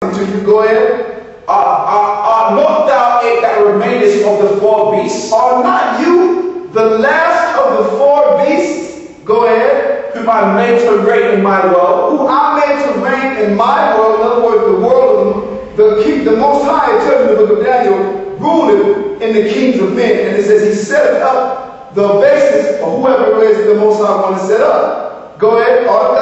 to you. Go ahead. Are not thou it that remainest of the four beasts? Are not you the last of the four beasts? Go ahead. Whom I made to reign in my world. Who I made to reign in my world. In other words, the world of the Most High, it tells you in the book of Daniel, ruled in the kings of men. And it says he set up the basis for whoever it is the Most High want to set up. Go ahead. Art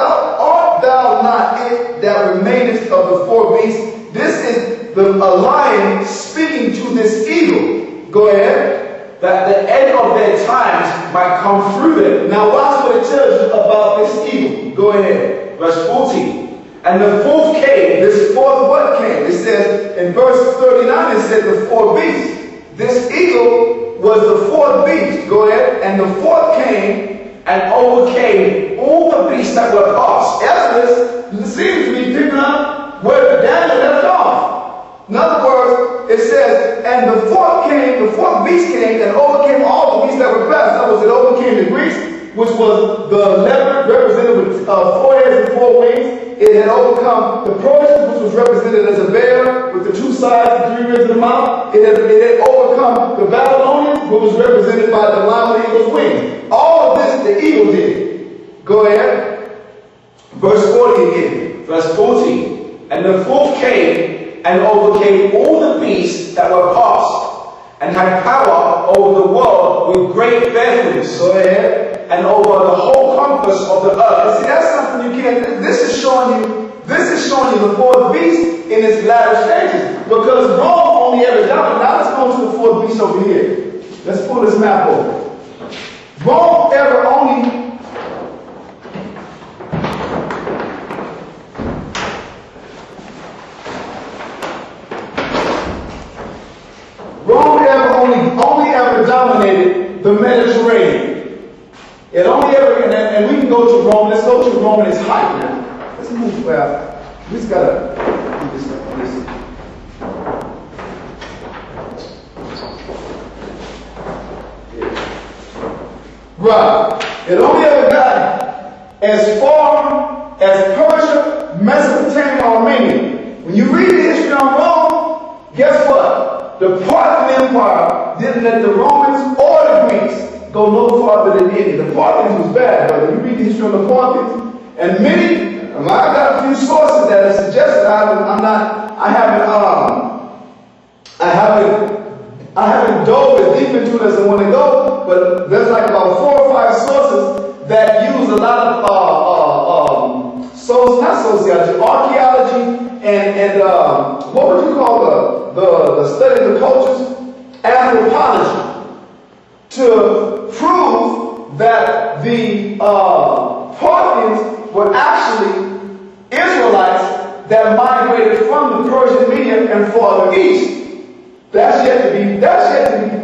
thou not it that remainest of the four beasts? This is a lion speaking to this eagle. Go ahead. That the end of their times might come through them. Now watch what it tells you about this eagle. Go ahead. Verse 14. And the fourth came. This fourth what came? It says in verse 39, it said the four beasts. This eagle was the fourth beast. Go ahead. And the fourth came and overcame all the beasts that were past. Exodus seems to be picking up where Daniel left off. In other words, it says, and the fourth beast came and overcame all the beasts that were past. In other words, it overcame the Greeks, which was the leopard represented with 4 heads and 4 wings. It had overcome the Persians, which was represented as a bear with the 2 sides and 3 ribs in the mouth. It had overcome the Babylonians, which was represented by the lion with the eagle's wings. All of this the eagle did. Go ahead. Verse 40 again. Verse 14. And the fourth came and overcame all the beasts that were past, and had power over the world with great fearfulness. Go ahead. And over the whole compass of the earth. See, that's something you can't. This is showing you the fourth beast in its latter stages. Because Rome only ever dominated. Now let's go to the fourth beast over here. Let's pull this map over. Rome ever only ever dominated the Mediterranean. It only ever, and we can go to Rome. Let's go to Rome in its height now. Let's move well. We just gotta do this like this. Yeah. Right. It only ever got as far as Persia, Mesopotamia, Armenia. When you read the history on Rome, guess what? The Parthian Empire didn't let the Romans or the Greeks go no farther than India. The Parthians was bad, brother. You read the history of the Parthians, and many, I got a few sources that have suggested I haven't dove as deep into it as I want to go, but there's like about 4 or 5 sources that use a lot of not sociology, archaeology, and what would you call the study of the cultures? Anthropology, to prove that the Parthians were actually Israelites that migrated from the Persian Media and farther east. That's yet to be,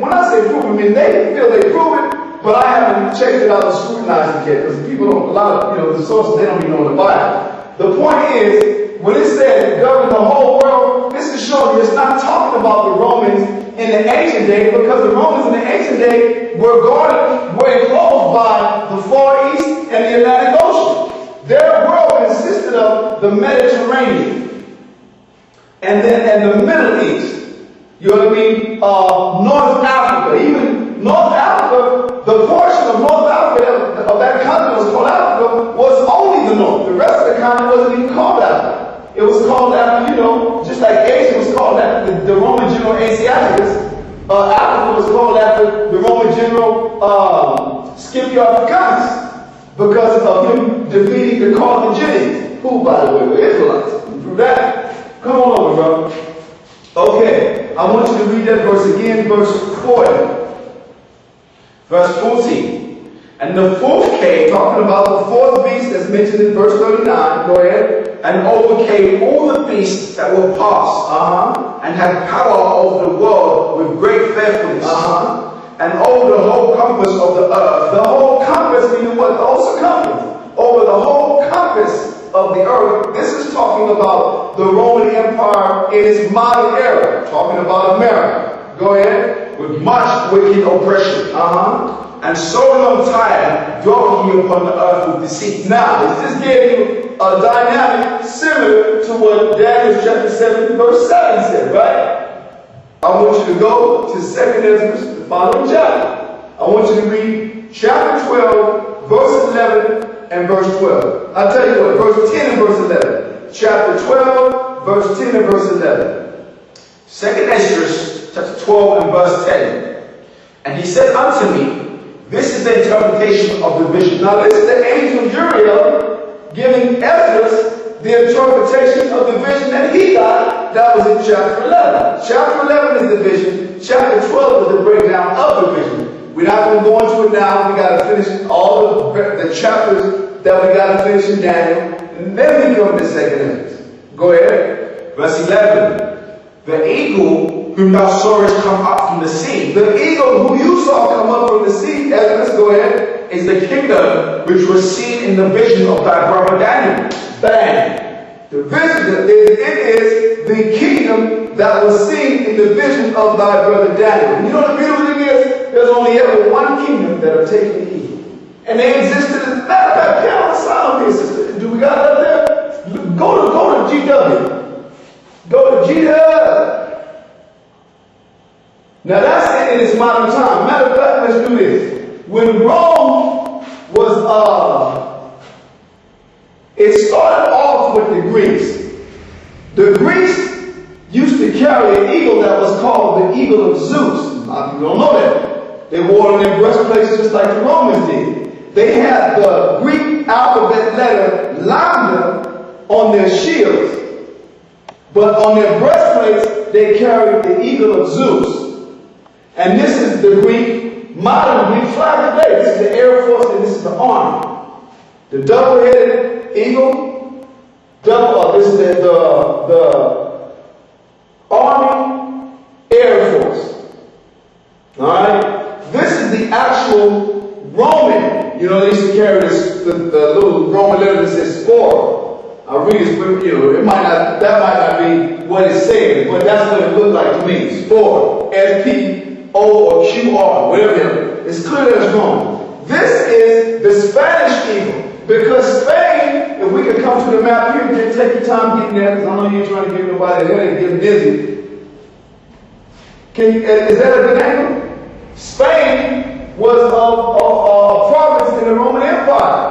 when I say prove, I mean they feel they prove it, but I haven't checked it out and scrutinized it yet, because people don't, a lot of, the sources, they don't even know the Bible. The point is, when it said it governed the whole world, this is showing you it's not talking about the Romans in the ancient day, because the Romans in the ancient day were enclosed by the Far East and the Atlantic Ocean. Their world consisted of the Mediterranean and the Middle East. You know what I mean? North Africa, even North Africa, the portion of North Africa of that continent was called Africa was only the North. The rest of the continent wasn't even called Africa. It was called after, just like Asia was called after the Roman general Asiaticus. Africa was called after the Roman general Scipio Africanus because of him defeating the Carthaginians, who, by the way, were Israelites. Prove that? Come on over, bro. Okay, I want you to read that verse again, verse 40. Verse 14. And the fourth came, talking about the fourth beast that's mentioned in verse 39, go ahead, and overcame all the beasts that were past, and had power over the world with great fearfulness, and over the whole compass of the earth. The whole compass, meaning what? The whole circumference. Over the whole compass of the earth. This is talking about the Roman Empire in its modern era, talking about America. Go ahead. With much wicked oppression. and so long time dwelt he upon the earth with deceit. Now, this just gave you a dynamic similar to what Daniel chapter 7 verse 7 said, right? I want you to go to 2nd Ezra, the following chapter. I want you to read chapter 12, verse 11 and verse 12. I'll tell you what, verse 10 and verse 11. Chapter 12, verse 10 and verse 11. 2nd Ezra, chapter 12 and verse 10. And he said unto me, this is the interpretation of the vision. Now this is the angel Uriel giving Ezra the interpretation of the vision that he got. That was in chapter 11. Chapter 11 is the vision. Chapter 12 is the breakdown of the vision. We're not going to go into it now. We got to finish all the chapters that we got to finish in Daniel. And then we come to 2nd Ezra. Go ahead. Verse 11. The eagle whom thou sawest come up from the sea. The eagle who you saw come up from the sea, let's go ahead, is the kingdom which was seen in the vision of thy brother Daniel. Bang! The vision, it is the kingdom that was seen in the vision of thy brother Daniel. You know what the beautiful thing is? There's only ever one kingdom that have taken the eagle. And they existed as a matter of fact, piano sound here. Do we got that there? Go to GW. Go to GW. Now that's in its modern time. Matter of fact, let's do this. When Rome was, it started off with the Greeks. The Greeks used to carry an eagle that was called the eagle of Zeus. A lot of people don't know that. They wore it in their breastplates just like the Romans did. They had the Greek alphabet letter lambda on their shields. But on their breastplates, they carried the eagle of Zeus. And this is the Greek, modern Greek flag today. This is the Air Force and this is the Army. The double-headed eagle, this is the Army Air Force. Alright? This is the actual Roman. You know, they used to carry this, the little Roman letter that says spore. I'll read this, but that might not be what it's saying, but that's what it looked like to me. Spore. S-P-O or Q-R, whatever. It's clear that it's wrong. This is the Spanish eagle. Because Spain, if we could come to the map here, just take your time getting there, because I know you're trying to give nobody a headache, get dizzy. Is that a good angle? Spain was a province in the Roman Empire.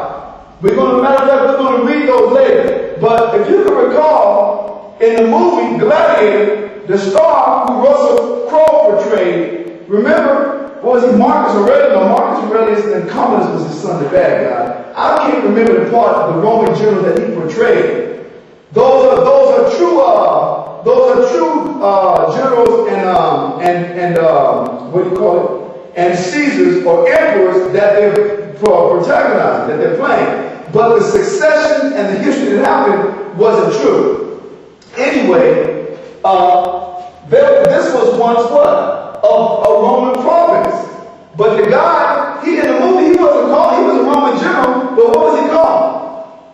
Matter of fact, we're going to read those later. But if you can recall, in the movie Gladiator, the star who Russell Crowe portrayed, remember, what was he, Marcus Aurelius? No, Marcus Aurelius and Commodus was his son, the bad guy. I can't remember the part of the Roman general that he portrayed. Those are true generals and what do you call it? And Caesars or emperors that they're protagonizing, that they're playing. But the succession and the history that happened wasn't true. Anyway, this was once what? A Roman province. But the guy, in the movie, he wasn't called, he was a Roman general, but what was he called?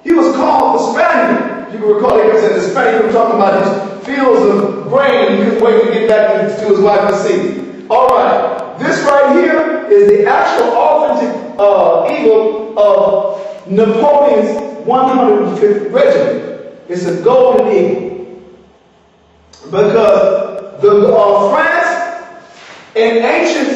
He was called the Spaniard. You can recall, he said the Spaniard, was talking about his fields of grain, and he couldn't wait to get back to his wife and see. All right, this right here is the actual authentic eagle of Napoleon's 105th Regiment. It's a golden eagle. Because France in ancient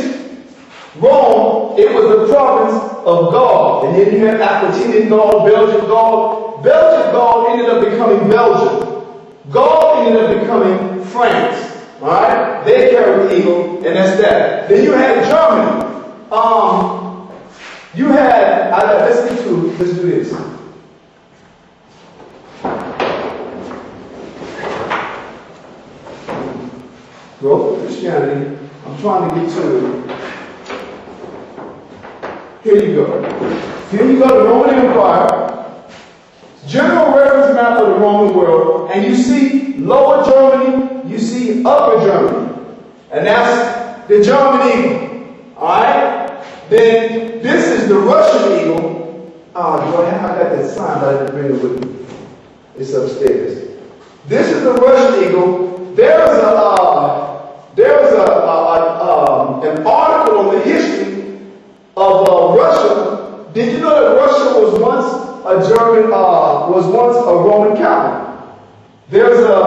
Rome, it was the province of Gaul. And then you had Aquitanian Gaul, Belgian Gaul. Belgian Gaul ended up becoming Belgium. Gaul ended up becoming France. Alright? They carried the eagle, and that's that. Then you had Germany. Let's do this. Growth of Christianity. I'm trying to get to it. Here you go. Here you go to the Roman Empire. General reference map of the Roman world. And you see Lower Germany, you see Upper Germany. And that's the German eagle. Alright? Then this is the Russian eagle. I got that sign, but I didn't bring it with me. It's upstairs. This is the Russian eagle. There was an article on the history of a German, was once a Roman Catholic. There's a